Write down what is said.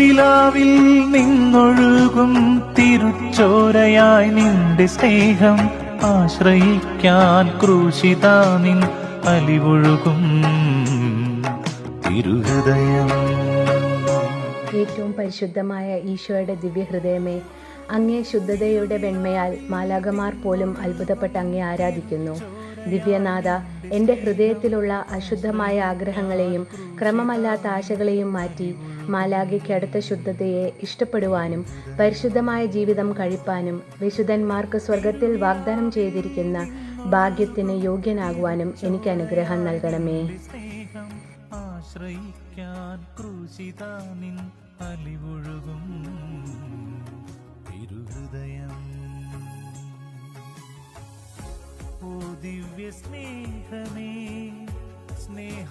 പൂനിലാവിൽ നിന്നൊഴുകും തിരുച്ചോരയായി നിന്റെ സ്നേഹം ആശ്രയിക്കാൻ ക്രൂശിതാ നിൻ അലിവൊഴുകും തിരുഹൃദയം. ഏറ്റവും പരിശുദ്ധമായ ഈശോയുടെ ദിവ്യഹൃദയമേ, അങ്ങേ ശുദ്ധതയുടെ വെണ്മയാൽ മാലാഖമാർ പോലും അത്ഭുതപ്പെട്ട് അങ്ങേ ആരാധിക്കുന്നു. ദിവ്യനാഥ, എൻ്റെ ഹൃദയത്തിലുള്ള അശുദ്ധമായ ആഗ്രഹങ്ങളെയും ക്രമമല്ലാത്ത ആശകളെയും മാറ്റി മാലാഖയ്ക്കടുത്ത ശുദ്ധതയെ ഇഷ്ടപ്പെടുവാനും പരിശുദ്ധമായ ജീവിതം കഴിപ്പാനും വിശുദ്ധന്മാർക്ക് സ്വർഗത്തിൽ വാഗ്ദാനം ചെയ്തിരിക്കുന്ന ഭാഗ്യത്തിന് യോഗ്യനാകുവാനും എനിക്ക് അനുഗ്രഹം നൽകണമേ. ആശ്രയിക്കാൻ ക്രൂശിതാ നിൻ അലിവൊഴുകും തിരുഹൃദയം. ഓ ദിവ്യ സ്നേഹമേ, സ്നേഹ